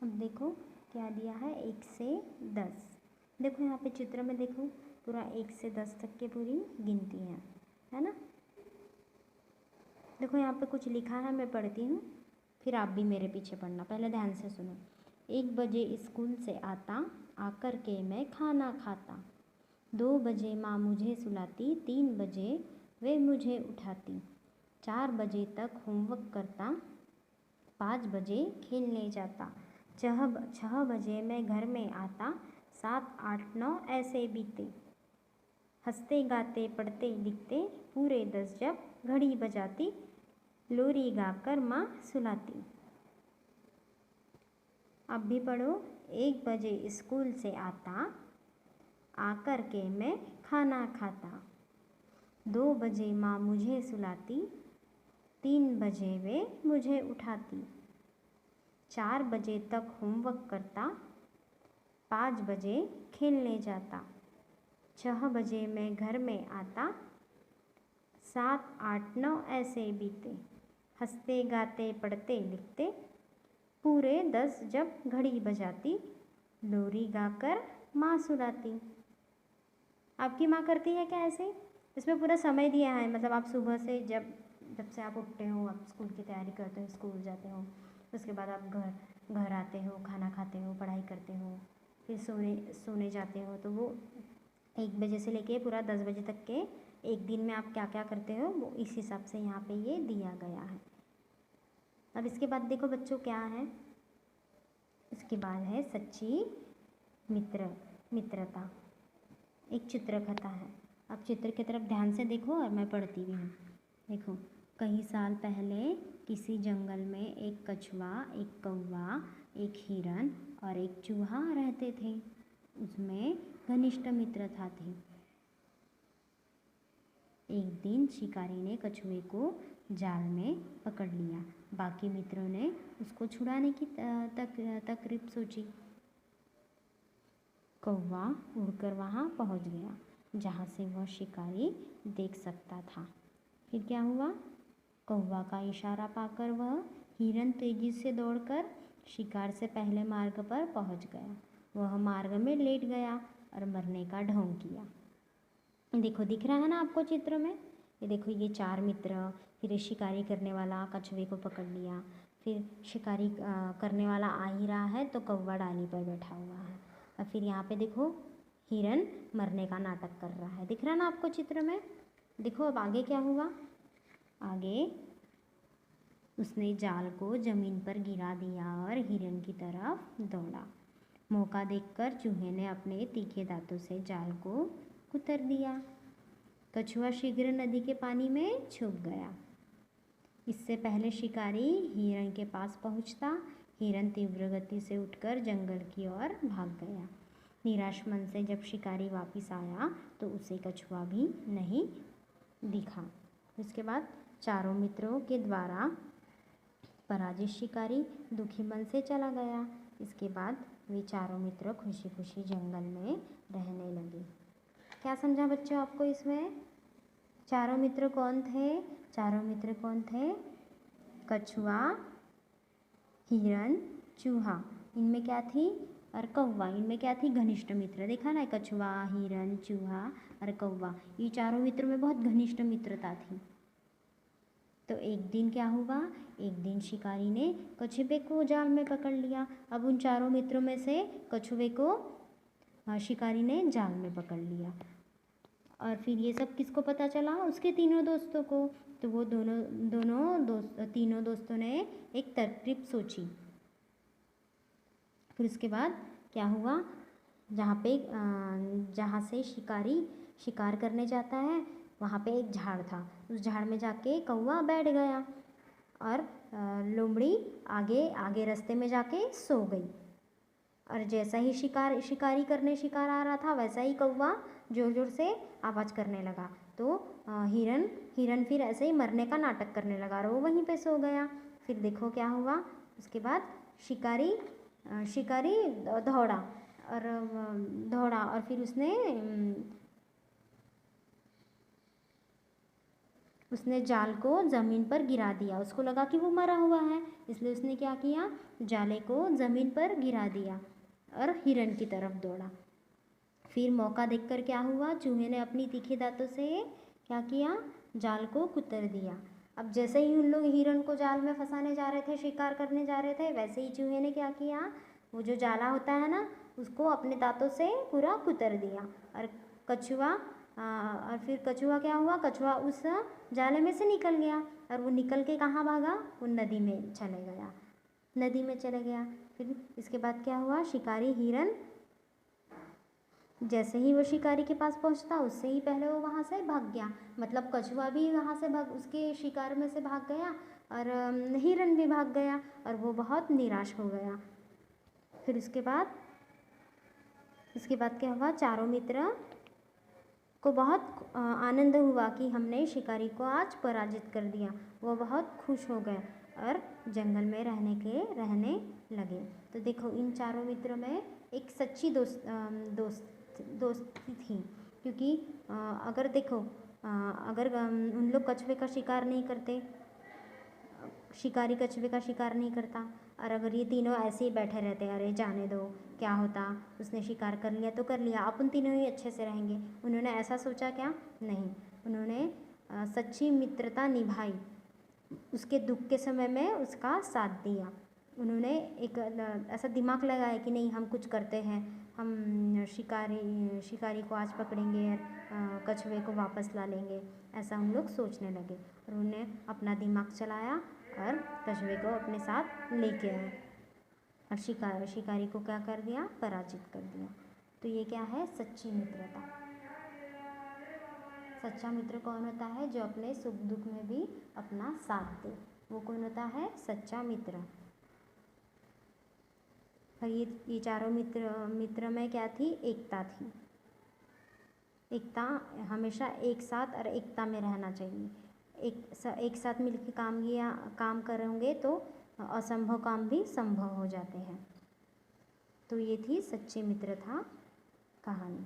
अब देखो क्या दिया है 1 से 10। देखो यहाँ पे चित्र में देखो पूरा 1 से 10 तक की पूरी गिनती है ना। देखो यहाँ पे कुछ लिखा है, मैं पढ़ती हूँ, फिर आप भी मेरे पीछे पढ़ना। पहले ध्यान से सुनो। 1 बजे स्कूल से आता, आकर के मैं खाना खाता। 2 बजे माँ मुझे सुलाती, 3 बजे वे मुझे उठाती। 4 बजे तक होमवर्क करता, 5 बजे खेलने जाता। 6 बजे मैं घर में आता, 7 8 9 ऐसे बीते। हंसते गाते पढ़ते लिखते, पूरे 10 जब घड़ी बजाती, लोरी गाकर माँ सुलाती। अब भी पढ़ो। 1 बजे स्कूल से आता, आकर के मैं खाना खाता। 2 बजे माँ मुझे सुलाती, 3 बजे वे मुझे उठाती। 4 बजे तक होमवर्क करता, 5 बजे खेलने जाता। 6 बजे मैं घर में आता, 7 8 9 ऐसे बीते। हंसते गाते पढ़ते लिखते, पूरे 10 जब घड़ी बजाती, लोरी गाकर माँ सुलाती। आपकी माँ करती है क्या ऐसे? इसमें पूरा समय दिया है, मतलब आप सुबह से जब से आप उठते हो, आप स्कूल की तैयारी करते हो, स्कूल जाते हो, उसके बाद आप घर आते हो, खाना खाते हो, पढ़ाई करते हो, फिर सोने जाते हो। तो वो 1 बजे से लेके पूरा 10 बजे तक के एक दिन में आप क्या क्या करते हो, वो इस हिसाब से यहाँ पे ये दिया गया है। अब इसके बाद देखो बच्चों क्या है, इसके बाद है सच्ची मित्रता। एक चित्रकथा है। अब चित्र की तरफ ध्यान से देखो और मैं पढ़ती भी हूँ। देखो, कई साल पहले किसी जंगल में एक कछुआ, एक कौवा, एक हिरन और एक चूहा रहते थे। उसमें घनिष्ठ मित्रता थी। एक दिन शिकारी ने कछुए को जाल में पकड़ लिया। बाकी मित्रों ने उसको छुड़ाने की तरकीब सोची। कौवा उड़कर वहाँ पहुँच गया जहाँ से वह शिकारी देख सकता था। फिर क्या हुआ? कौवा का इशारा पाकर वह हिरन तेजी से दौड़कर शिकार से पहले मार्ग पर पहुँच गया। वह मार्ग में लेट गया और मरने का ढोंग किया। देखो, दिख रहा है ना आपको चित्र में? ये देखो, ये 4 मित्र, फिर शिकारी करने वाला कछुए को पकड़ लिया, फिर शिकारी करने वाला आ ही रहा है तो कौवा डाली पर बैठा हुआ है, और फिर यहाँ पे देखो हिरन मरने का नाटक कर रहा है। दिख रहा है ना आपको चित्र में? देखो अब आगे क्या हुआ। आगे उसने जाल को ज़मीन पर गिरा दिया और हिरन की तरफ दौड़ा। मौका देखकर चूहे ने अपने तीखे दांतों से जाल को कुतर दिया। कछुआ शीघ्र नदी के पानी में छुप गया। इससे पहले शिकारी हिरन के पास पहुंचता, हिरन तीव्र गति से उठकर जंगल की ओर भाग गया। निराश मन से जब शिकारी वापस आया तो उसे कछुआ भी नहीं दिखा। इसके बाद चारों मित्रों के द्वारा पराजित शिकारी दुखी मन से चला गया। इसके बाद वे चारों मित्र खुशी खुशी जंगल में रहने लगे। क्या समझा बच्चों आपको इसमें? चारों मित्र कौन थे? चारों मित्र कौन थे? कछुआ, हिरन, चूहा, इनमें क्या थी? और कौवा, इनमें क्या थी? घनिष्ठ मित्र। देखा ना, कछुआ, हिरन, चूहा और कौवा, ये चारों मित्रों में बहुत घनिष्ठ मित्रता थी। तो एक दिन क्या हुआ? एक दिन शिकारी ने कछुए को जाल में पकड़ लिया। अब उन चारों मित्रों में से कछुए को शिकारी ने जाल में पकड़ लिया, और फिर ये सब किसको पता चला? उसके तीनों दोस्तों को। तो वो तीनों दोस्तों ने एक तरकीब सोची। फिर उसके बाद क्या हुआ? जहाँ से शिकारी शिकार करने जाता है वहाँ पे एक झाड़ था। उस झाड़ में जाके कौवा बैठ गया और लोमड़ी आगे रास्ते में जाके सो गई। और जैसा ही शिकारी करने शिकार आ रहा था, वैसा ही कौवा जोर जोर से आवाज़ करने लगा। तो हिरन फिर ऐसे ही मरने का नाटक करने लगा और वो वहीं पे सो गया। फिर देखो क्या हुआ। उसके बाद शिकारी दौड़ा और फिर उसने जाल को ज़मीन पर गिरा दिया। उसको लगा कि वो मरा हुआ है, इसलिए उसने क्या किया, जाले को ज़मीन पर गिरा दिया और हिरन की तरफ दौड़ा। फिर मौका देखकर क्या हुआ, चूहे ने अपनी तीखे दांतों से क्या किया, जाल को कुतर दिया। अब जैसे ही उन लोग हिरन को जाल में फंसाने जा रहे थे, शिकार करने जा रहे थे, वैसे ही चूहे ने क्या किया, वो जो जाला होता है ना, उसको अपने दांतों से पूरा कुतर दिया। और और फिर कछुआ क्या हुआ, कछुआ उस जाले में से निकल गया और वो निकल के कहाँ भागा, वो नदी में चले गया, नदी में चले गया। फिर इसके बाद क्या हुआ, शिकारी हिरन जैसे ही वो शिकारी के पास पहुंचता, उससे ही पहले वो वहाँ से भाग गया। मतलब कछुआ भी वहाँ से उसके शिकार में से भाग गया और हिरन भी भाग गया और वो बहुत निराश हो गया। फिर उसके बाद क्या हुआ, चारों मित्र को बहुत आनंद हुआ कि हमने शिकारी को आज पराजित कर दिया। वो बहुत खुश हो गए और जंगल में रहने लगे। तो देखो, इन चारों मित्रों में एक सच्ची दोस्ती थी, क्योंकि अगर देखो, अगर उन लोग कछुए का शिकार नहीं करते, शिकारी कछुए का शिकार नहीं करता, और अगर ये तीनों ऐसे ही बैठे रहते, अरे जाने दो क्या होता, उसने शिकार कर लिया तो कर लिया, अपन तीनों ही अच्छे से रहेंगे, उन्होंने ऐसा सोचा क्या, नहीं, उन्होंने सच्ची मित्रता निभाई, उसके दुख के समय में उसका साथ दिया। उन्होंने एक ऐसा दिमाग लगाया कि नहीं, हम कुछ करते हैं, हम शिकारी को आज पकड़ेंगे, कछुए को वापस ला लेंगे, ऐसा हम लोग सोचने लगे। और उन्होंने अपना दिमाग चलाया और कछुए को अपने साथ लेके आए और शिकारी को क्या कर दिया, पराजित कर दिया। तो ये क्या है, सच्ची मित्रता। सच्चा मित्र कौन होता है, जो अपने सुख दुख में भी अपना साथ दे, वो कौन होता है, सच्चा मित्र। और ये चारों मित्र में क्या थी, एकता थी। एकता, हमेशा एक साथ और एकता में रहना चाहिए। एक साथ मिलकर काम करेंगे तो असंभव काम भी संभव हो जाते हैं। तो ये थी सच्ची मित्रता कहानी।